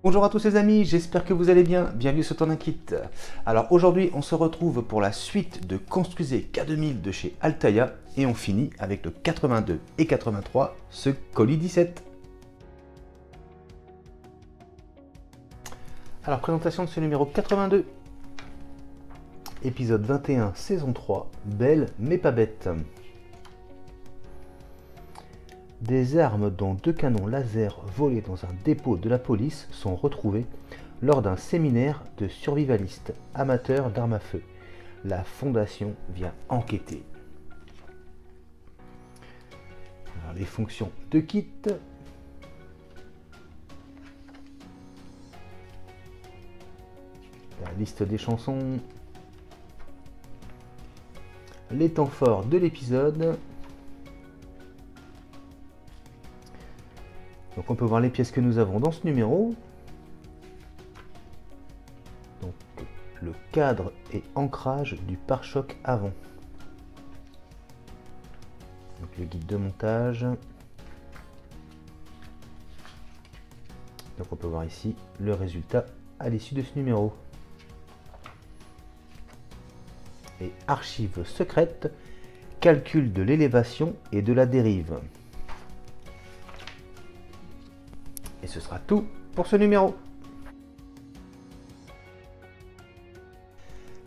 Bonjour à tous les amis, j'espère que vous allez bien, bienvenue sur Ton Kit. Alors aujourd'hui on se retrouve pour la suite de Construisez K2000 de chez Altaïa et on finit avec le 82 et 83, ce colis 17. Alors présentation de ce numéro 82, épisode 21, saison 3, belle mais pas bête. Des armes dont 2 canons laser volés dans un dépôt de la police sont retrouvés lors d'un séminaire de survivalistes amateurs d'armes à feu. La fondation vient enquêter. Alors, les fonctions de kit. La liste des chansons. Les temps forts de l'épisode. Donc on peut voir les pièces que nous avons dans ce numéro. Donc le cadre et ancrage du pare-choc avant. Donc le guide de montage. Donc on peut voir ici le résultat à l'issue de ce numéro. Et archives secrètes, calcul de l'élévation et de la dérive. Et ce sera tout pour ce numéro.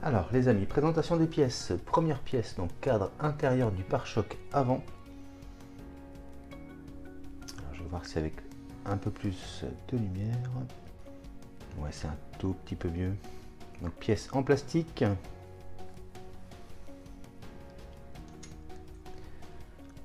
Alors les amis, présentation des pièces. Première pièce, donc cadre intérieur du pare-choc avant. Alors, je vais voir si c'est avec un peu plus de lumière. Ouais, c'est un tout petit peu mieux. Donc pièce en plastique.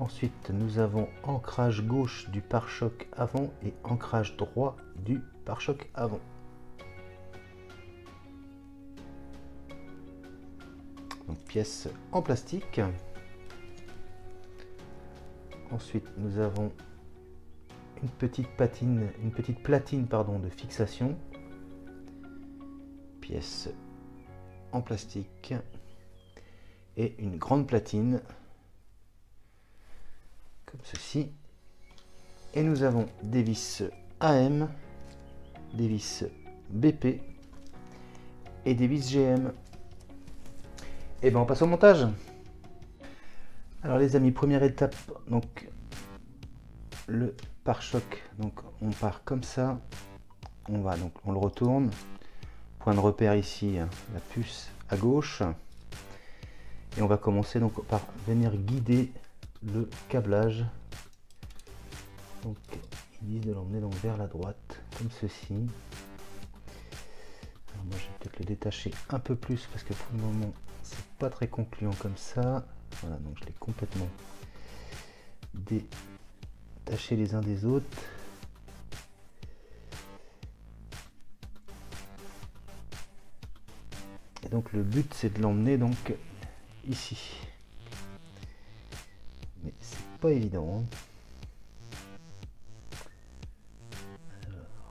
Ensuite, nous avons ancrage gauche du pare-choc avant et ancrage droit du pare-choc avant. Donc, pièce en plastique. Ensuite, nous avons une petite platine de fixation. Pièce en plastique et une grande platine. Comme ceci, et nous avons des vis AM, des vis BP et des vis GM. Et bien on passe au montage. Alors les amis, première étape, donc le pare-choc, donc on part comme ça, on le retourne, point de repère ici, la puce à gauche, et on va commencer donc par venir guider le câblage. Donc ils disent de l'emmener donc vers la droite comme ceci. Alors moi je vais peut-être le détacher un peu plus parce que pour le moment c'est pas très concluant comme ça. Voilà, donc je l'ai complètement détaché les uns des autres. Et donc le but c'est de l'emmener donc ici. Mais c'est pas évident. Alors.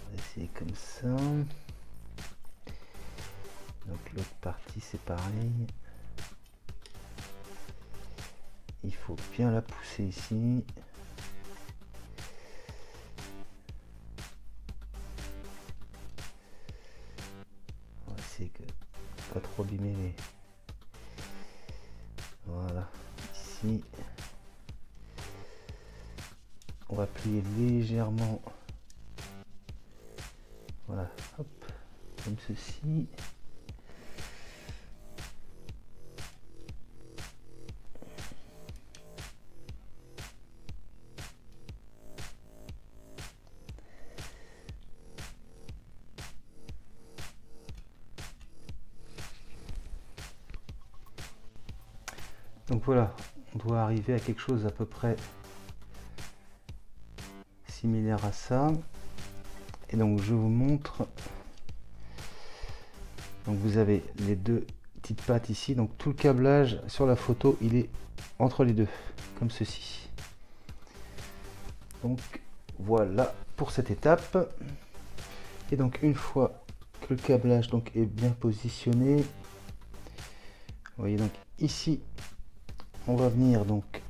On va essayer comme ça. Donc l'autre partie c'est pareil. Il faut bien la pousser ici. Pas trop abîmer les... Voilà, ici on va plier légèrement, voilà, hop, comme ceci. Donc voilà, on doit arriver à quelque chose à peu près similaire à ça. Et donc je vous montre. Donc vous avez les deux petites pattes ici. Donc tout le câblage sur la photo, il est entre les deux, comme ceci. Donc voilà pour cette étape. Et donc une fois que le câblage donc est bien positionné, vous voyez donc ici on va venir donc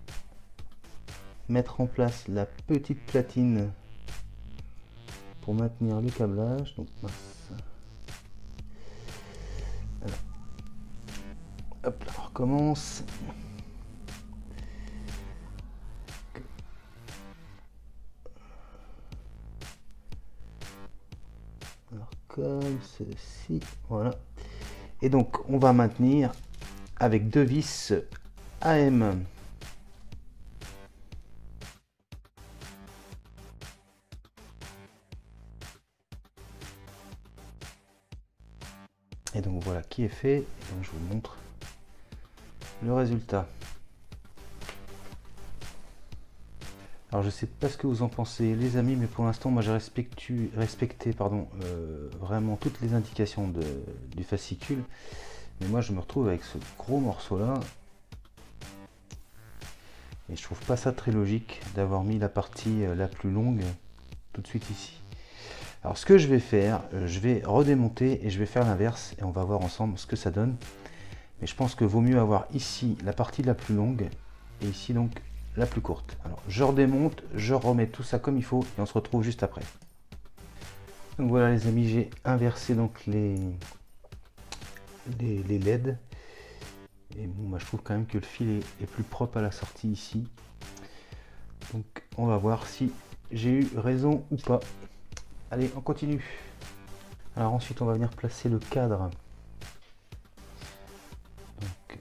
mettre en place la petite platine pour maintenir le câblage. Donc mince. Alors, hop là, on recommence. Alors comme ceci, voilà. Et donc on va maintenir avec deux vis AM. Et donc voilà qui est fait. Et donc je vous montre le résultat. Alors je sais pas ce que vous en pensez les amis, mais pour l'instant moi j'ai respecté vraiment toutes les indications du fascicule. Mais moi je me retrouve avec ce gros morceau là. Et je trouve pas ça très logique d'avoir mis la partie la plus longue tout de suite ici. Alors ce que je vais faire, je vais redémonter et je vais faire l'inverse et on va voir ensemble ce que ça donne. Mais je pense que vaut mieux avoir ici la partie la plus longue et ici donc la plus courte. Alors je redémonte, je remets tout ça comme il faut et on se retrouve juste après. Donc voilà les amis, j'ai inversé donc les LED. Et bon, bah, je trouve quand même que le fil est plus propre à la sortie ici. Donc on va voir si j'ai eu raison ou pas. Allez, on continue. Alors ensuite on va venir placer le cadre. Donc,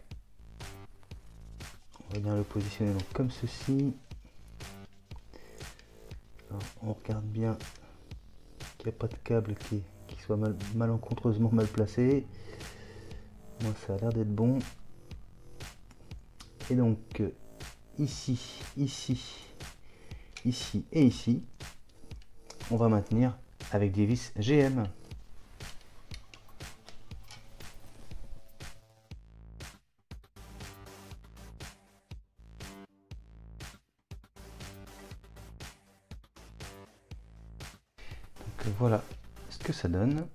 on va bien le positionner donc comme ceci. Alors, on regarde bien qu'il n'y a pas de câble qui soit malencontreusement mal placé. Moi ça a l'air d'être bon. Et donc ici, ici, ici et ici, on va maintenir avec des vis GM. Donc voilà ce que ça donne.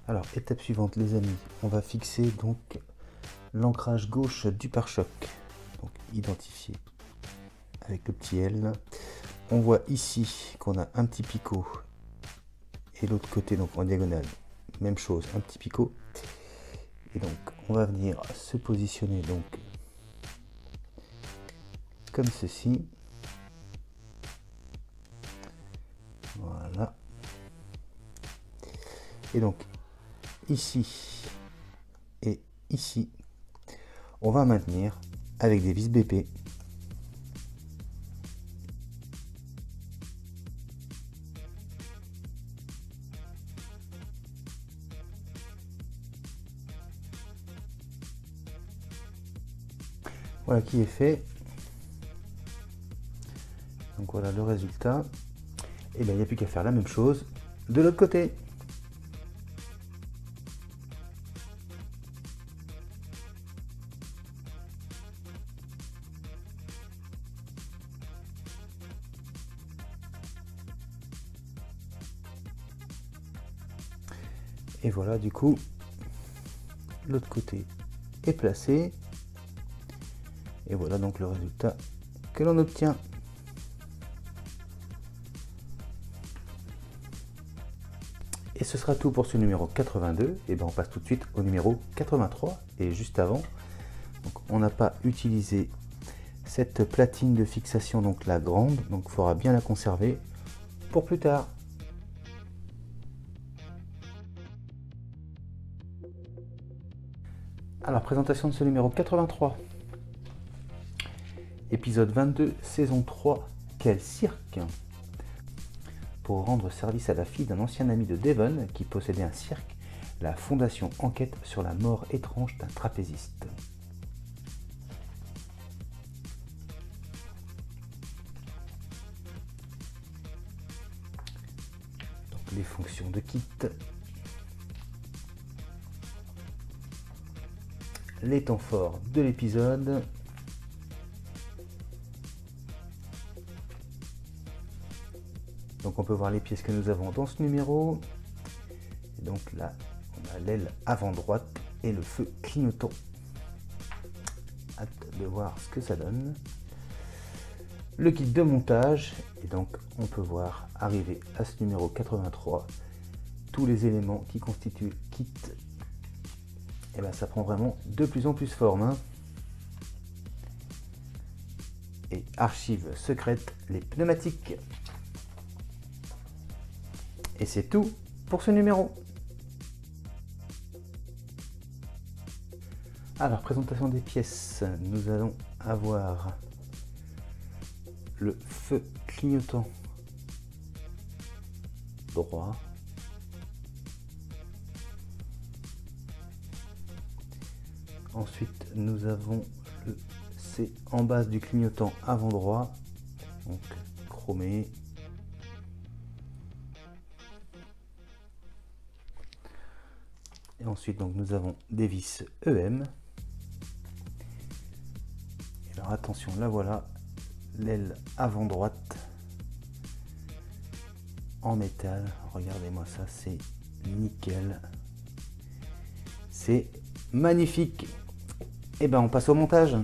Alors étape suivante les amis, on va fixer donc l'ancrage gauche du pare-choc. Donc identifié avec le petit L. On voit ici qu'on a un petit picot et l'autre côté donc en diagonale, même chose, un petit picot. Et donc on va venir se positionner donc comme ceci. Voilà. Et donc ici et ici, on va maintenir avec des vis BP. Voilà qui est fait. Donc voilà le résultat. Et bien il n'y a plus qu'à faire la même chose de l'autre côté. Et voilà du coup l'autre côté est placé. Et voilà donc le résultat que l'on obtient. Et ce sera tout pour ce numéro 82. Et bien on passe tout de suite au numéro 83. Et juste avant, donc on n'a pas utilisé cette platine de fixation, donc la grande, donc il faudra bien la conserver pour plus tard. Alors présentation de ce numéro 83. Épisode 22, saison 3, quel cirque! Pour rendre service à la fille d'un ancien ami de Devon qui possédait un cirque, la fondation enquête sur la mort étrange d'un trapéziste. Donc les fonctions de kit, les temps forts de l'épisode, donc on peut voir les pièces que nous avons dans ce numéro. Et donc là On a l'aile avant droite et le feu clignotant. Hâte de voir ce que ça donne. Le kit de montage, et donc on peut voir arriver à ce numéro 83 tous les éléments qui constituent le kit. Et ben ça prend vraiment de plus en plus forme, hein. Et archives secrètes, les pneumatiques. Et c'est tout pour ce numéro. Alors, présentation des pièces, nous allons avoir le feu clignotant droit, ensuite nous avons le C en base du clignotant avant droit, donc chromé, et ensuite donc nous avons des vis EM. Alors attention, là voilà l'aile avant droite en métal, regardez-moi ça, c'est nickel, c'est magnifique. Et ben on passe au montage.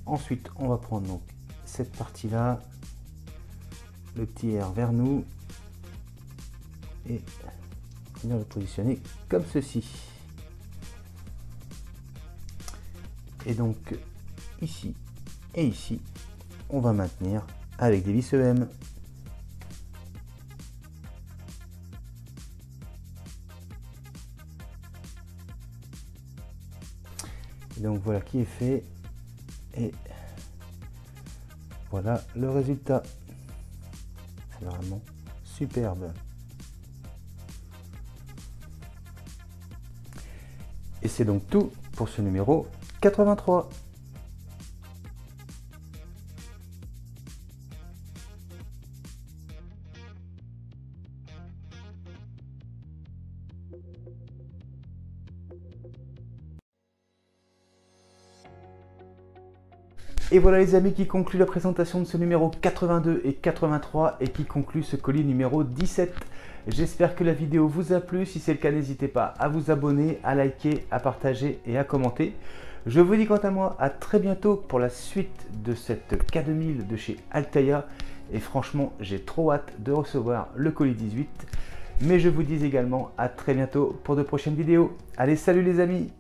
Ensuite on va prendre donc cette partie là, le petit air vers nous, et venir le positionner comme ceci. Et donc ici et ici on va maintenir avec des vis EM. Et donc voilà qui est fait, et voilà le résultat. C'est vraiment superbe. Et c'est donc tout pour ce numéro 83. Et voilà les amis, qui conclut la présentation de ce numéro 82 et 83 et qui conclut ce colis numéro 17. J'espère que la vidéo vous a plu. Si c'est le cas, n'hésitez pas à vous abonner, à liker, à partager et à commenter. Je vous dis quant à moi à très bientôt pour la suite de cette K2000 de chez Altaïa. Et franchement, j'ai trop hâte de recevoir le colis 18. Mais je vous dis également à très bientôt pour de prochaines vidéos. Allez, salut les amis!